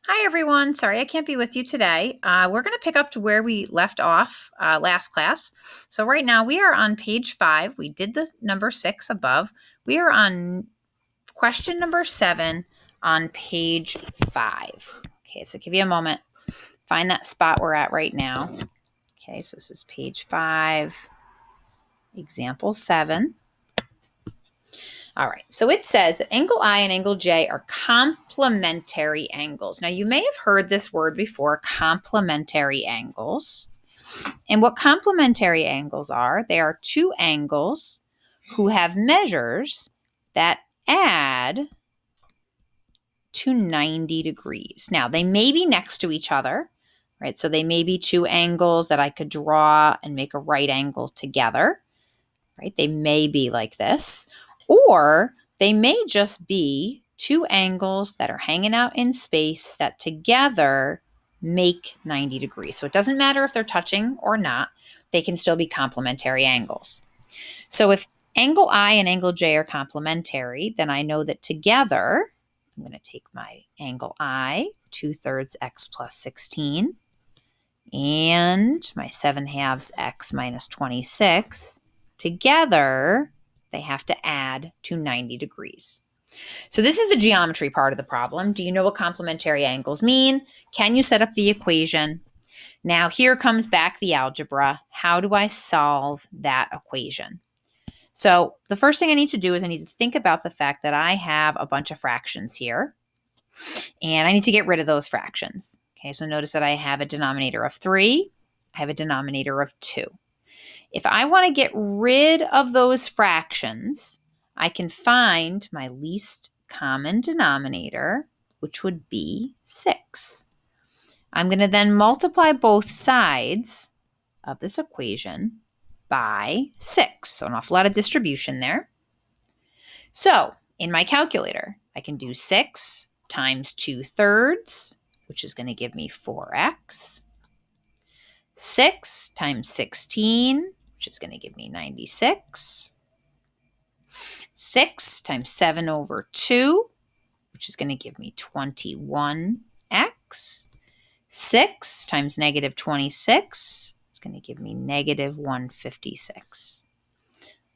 Hi, everyone. Sorry I can't be with you today. We're going to pick up to where we left off last class. So right now we are on page 5. We did the number 6 above. We are on question number 7 on page 5. Okay, so give you a moment. Find that spot we're at right now. Okay, so this is page 5, example 7. All right, so it says that angle I and angle J are complementary angles. Now, you may have heard this word before, complementary angles. And what complementary angles are, they are two angles who have measures that add to 90 degrees. Now, they may be next to each other, right? So they may be two angles that I could draw and make a right angle together, right? They may be like this. Or they may just be two angles that are hanging out in space that together make 90 degrees. So it doesn't matter if they're touching or not. They can still be complementary angles. So if angle I and angle J are complementary, then I know that together, I'm going to take my angle I, 2/3 x plus 16, and my 7/2 x minus 26. Together, they have to add to 90 degrees. So this is the geometry part of the problem. Do you know what complementary angles mean? Can you set up the equation? Now here comes back the algebra. How do I solve that equation? So the first thing I need to do is I need to think about the fact that I have a bunch of fractions here, and I need to get rid of those fractions. Okay, so notice that I have a denominator of 3. I have a denominator of 2. If I want to get rid of those fractions, I can find my least common denominator, which would be 6. I'm going to then multiply both sides of this equation by 6. So an awful lot of distribution there. So in my calculator, I can do 6 times 2/3, which is going to give me 4x. 6 times 16, which is going to give me 96. 6 times 7/2, which is going to give me 21x. 6 times negative 26 is going to give me negative 156.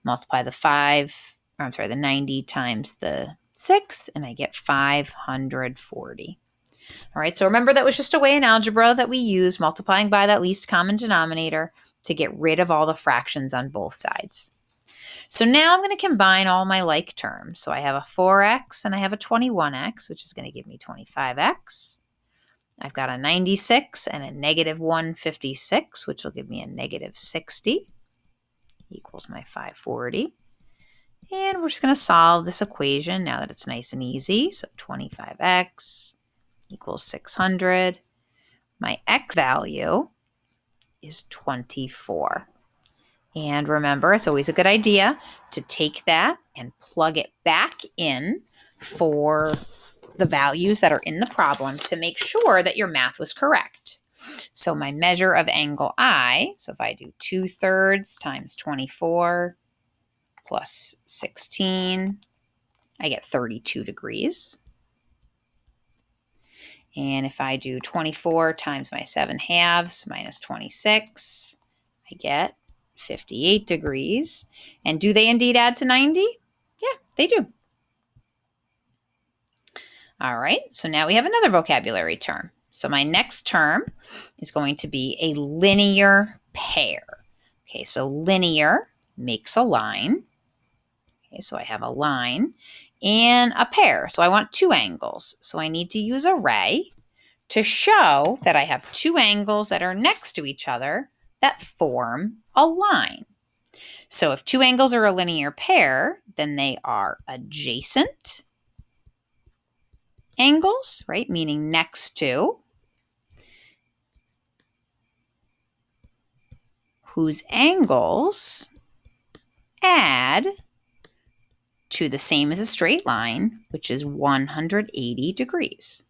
Multiply the 90 times the 6, and I get 540. All right, so remember that was just a way in algebra that we use, multiplying by that least common denominator to get rid of all the fractions on both sides. So now I'm going to combine all my like terms. So I have a 4x and I have a 21x, which is going to give me 25x. I've got a 96 and a negative 156, which will give me a negative 60, equals my 540. And we're just going to solve this equation now that it's nice and easy. So 25x equals 600. My x value is 24. And remember, it's always a good idea to take that and plug it back in for the values that are in the problem to make sure that your math was correct. So my measure of angle I, so if I do 2/3 times 24 plus 16, I get 32 degrees. And if I do 24 times my 7/2 minus 26, I get 58 degrees. And do they indeed add to 90? Yeah, they do. All right, so now we have another vocabulary term. So my next term is going to be a linear pair. Okay, so linear makes a line. Okay, so I have a line and a pair. So I want two angles. So I need to use a ray to show that I have two angles that are next to each other that form a line. So if two angles are a linear pair, then they are adjacent angles, right? Meaning next to, whose angles add to the same as a straight line, which is 180 degrees.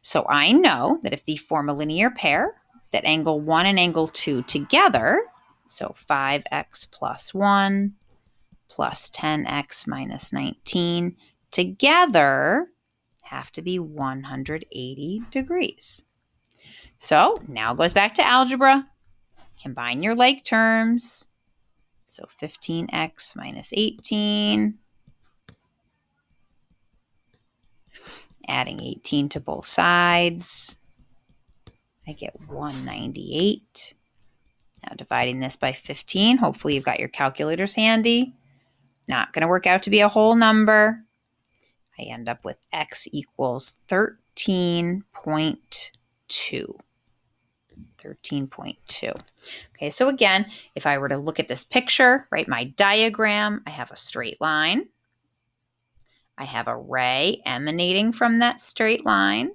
So I know that if they form a linear pair, that angle 1 and angle 2 together, so 5x plus 1 plus 10x minus 19, together have to be 180 degrees. So now it goes back to algebra. Combine your like terms. So 15x minus 18. Adding 18 to both sides. I get 198. Now dividing this by 15. Hopefully you've got your calculators handy. Not going to work out to be a whole number. I end up with x equals 13.2. 13.2. Okay, so again, if I were to look at this picture, right, my diagram, I have a straight line. I have a ray emanating from that straight line,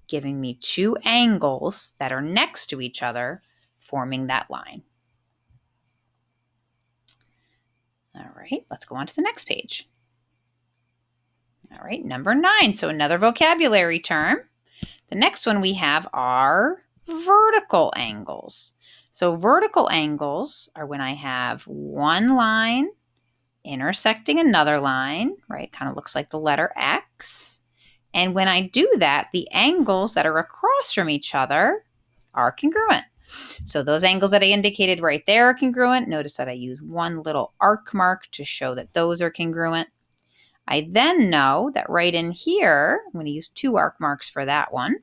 giving me two angles that are next to each other, forming that line. All right, let's go on to the next page. All right, number 9. So another vocabulary term. The next one we have are vertical angles. So vertical angles are when I have one line intersecting another line, right? Kind of looks like the letter X. And when I do that, the angles that are across from each other are congruent. So those angles that I indicated right there are congruent. Notice that I use one little arc mark to show that those are congruent. I then know that right in here, I'm going to use 2 arc marks for that one,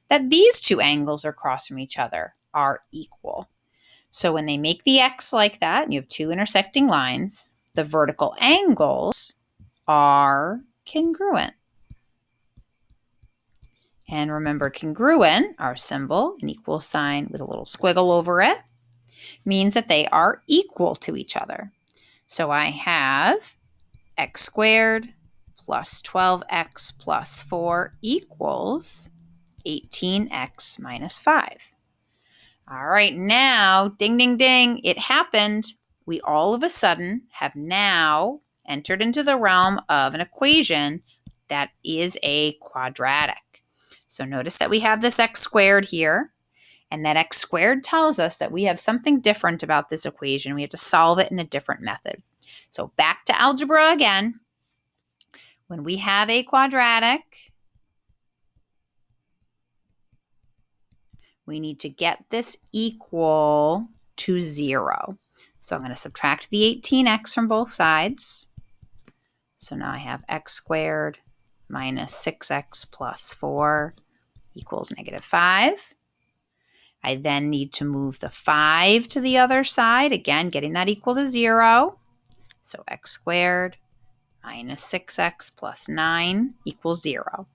that these 2 angles across from each other are equal. So when they make the X like that, and you have 2 intersecting lines, the vertical angles are congruent. And remember, congruent, our symbol, an equal sign with a little squiggle over it, means that they are equal to each other. So I have x squared plus 12x plus 4 equals 18x minus 5. All right, now, ding, ding, ding, it happened. We all of a sudden have now entered into the realm of an equation that is a quadratic. So notice that we have this x squared here, and that x squared tells us that we have something different about this equation. We have to solve it in a different method. So back to algebra again. When we have a quadratic, we need to get this equal to 0. So I'm going to subtract the 18x from both sides. So now I have x squared minus 6x plus 4 equals negative 5. I then need to move the 5 to the other side, again, getting that equal to 0. So x squared minus 6x plus 9 equals 0.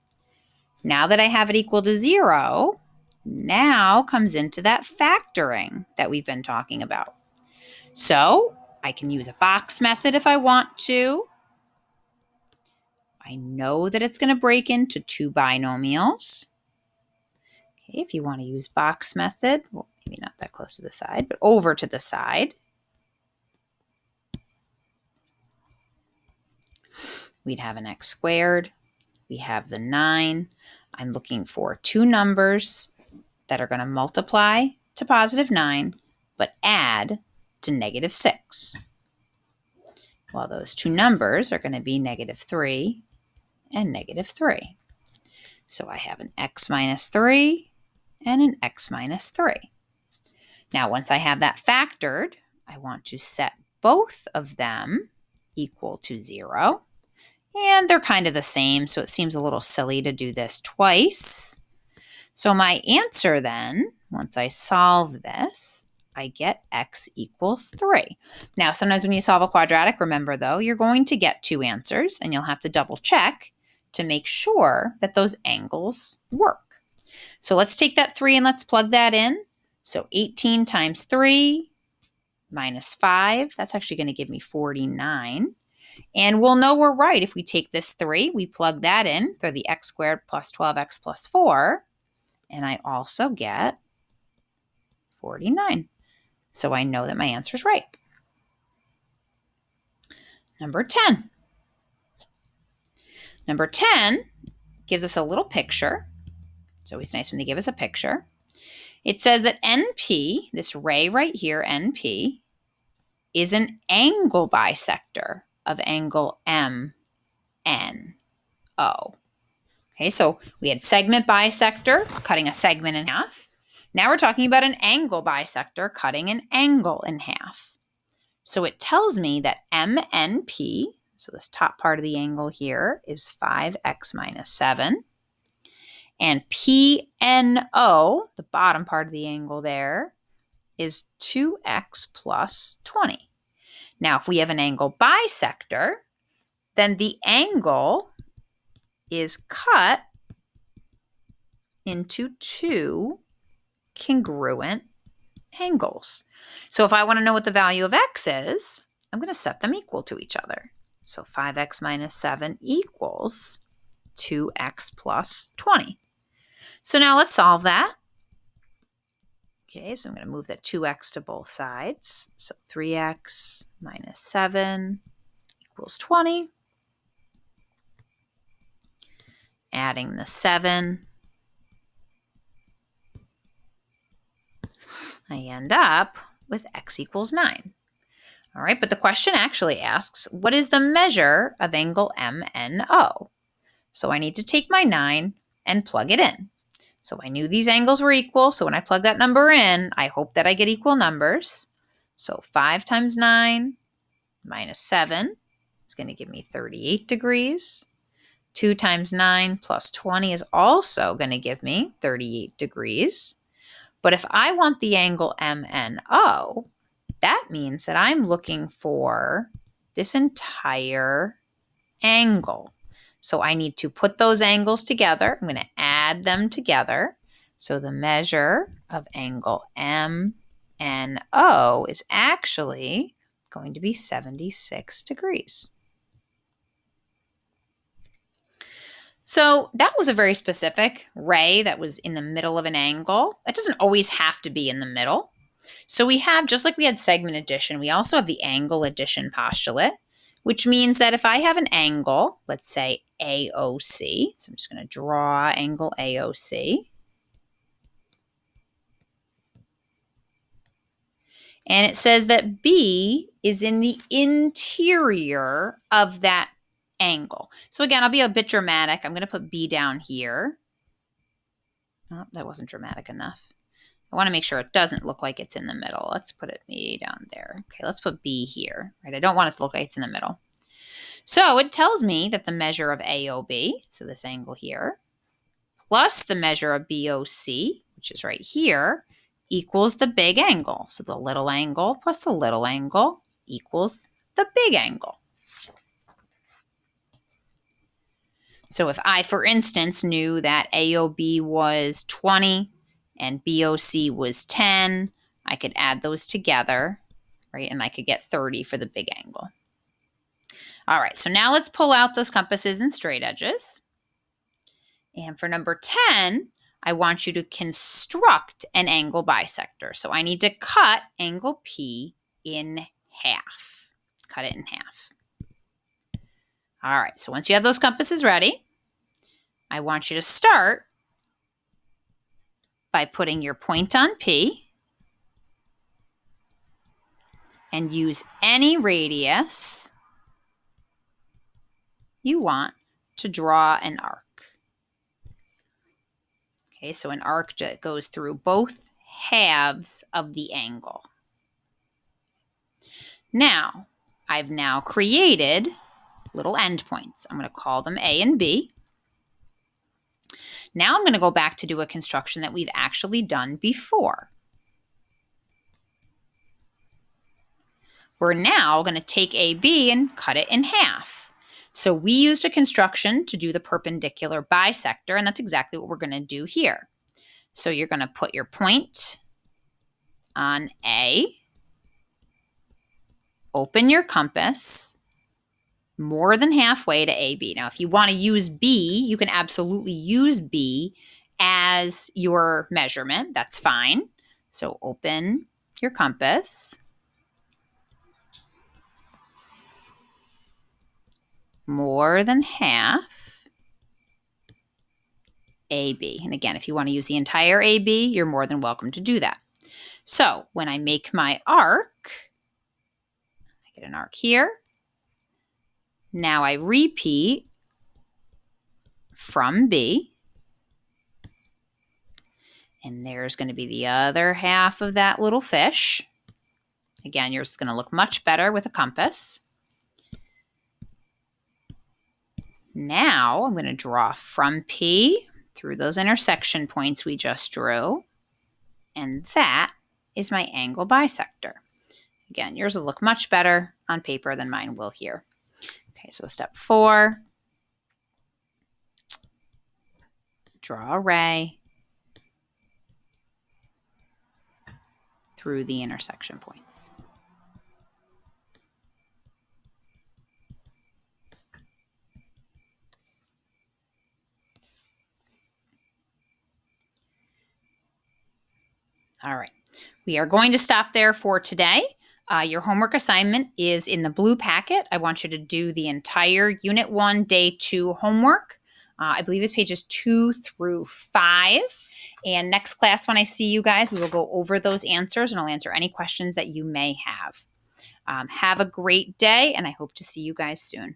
Now that I have it equal to 0, now comes into that factoring that we've been talking about. So I can use a box method if I want to. I know that it's going to break into 2 binomials. Okay, if you want to use box method, well, maybe not that close to the side, but over to the side. We'd have an x squared. We have the 9. I'm looking for 2 numbers that are going to multiply to positive 9, but add to negative 6. Well, those 2 numbers are going to be negative 3 and negative 3. So I have an x minus 3 and an x minus 3. Now, once I have that factored, I want to set both of them equal to 0. And they're kind of the same, so it seems a little silly to do this twice. So my answer then, once I solve this, I get x equals 3. Now, sometimes when you solve a quadratic, remember though, you're going to get 2 answers, and you'll have to double check to make sure that those angles work. So let's take that 3 and let's plug that in. So 18 times 3 minus 5, that's actually going to give me 49. And we'll know we're right if we take this 3, we plug that in for the x squared plus 12x plus 4, and I also get 49. So I know that my answer is right. Number 10. Number 10 gives us a little picture. It's always nice when they give us a picture. It says that NP, this ray right here, NP, is an angle bisector of angle MNO. Okay, so we had segment bisector, cutting a segment in half. Now we're talking about an angle bisector, cutting an angle in half. So it tells me that MNP, so this top part of the angle here, is 5x minus 7. And PNO, the bottom part of the angle there, is 2x plus 20. Now, if we have an angle bisector, then the angle is cut into two congruent angles. So if I want to know what the value of x is, I'm going to set them equal to each other. So 5x minus 7 equals 2x plus 20. So now let's solve that. Okay, so I'm going to move that 2x to both sides. So 3x minus 7 equals 20. Adding the 7, I end up with x equals 9. All right, but the question actually asks, what is the measure of angle MNO? So I need to take my 9 and plug it in. So I knew these angles were equal, so when I plug that number in, I hope that I get equal numbers. So 5 times 9 minus 7 is going to give me 38 degrees. 2 times 9 plus 20 is also going to give me 38 degrees. But if I want the angle MNO, that means that I'm looking for this entire angle. So I need to put those angles together. I'm going to add them together. So the measure of angle MNO is actually going to be 76 degrees. So that was a very specific ray that was in the middle of an angle. It doesn't always have to be in the middle. So we have, just like we had segment addition, we also have the angle addition postulate, which means that if I have an angle, let's say AOC, so I'm just going to draw angle AOC. And it says that B is in the interior of that angle. So again, I'll be a bit dramatic. I'm going to put B down here. Oh, that wasn't dramatic enough. I want to make sure it doesn't look like it's in the middle. Let's put it B down there. Okay, let's put B here. Right? I don't want it to look like it's in the middle. So it tells me that the measure of AOB, so this angle here, plus the measure of BOC, which is right here, equals the big angle. So the little angle plus the little angle equals the big angle. So if I, for instance, knew that AOB was 20 and BOC was 10, I could add those together, right? And I could get 30 for the big angle. All right, so now let's pull out those compasses and straight edges. And for number 10, I want you to construct an angle bisector. So I need to cut angle P in half. Cut it in half. All right, so once you have those compasses ready, I want you to start by putting your point on P and use any radius you want to draw an arc. Okay, so an arc that goes through both halves of the angle. Now, I've now created little endpoints. I'm going to call them A and B. Now I'm going to go back to do a construction that we've actually done before. We're now going to take AB and cut it in half. So we used a construction to do the perpendicular bisector, and that's exactly what we're going to do here. So you're going to put your point on A, open your compass more than halfway to AB. Now, if you want to use B, you can absolutely use B as your measurement. That's fine. So open your compass more than half AB. And again, if you want to use the entire AB, you're more than welcome to do that. So when I make my arc, I get an arc here. Now I repeat from B. And there's going to be the other half of that little fish. Again, yours is going to look much better with a compass. Now I'm going to draw from P through those intersection points we just drew. And that is my angle bisector. Again, yours will look much better on paper than mine will here. Okay, so step 4, draw a ray through the intersection points. All right, we are going to stop there for today. Your homework assignment is in the blue packet. I want you to do the entire Unit 1, Day 2 homework. I believe it's pages 2 through 5. And next class, when I see you guys, we will go over those answers and I'll answer any questions that you may have. Have a great day, and I hope to see you guys soon.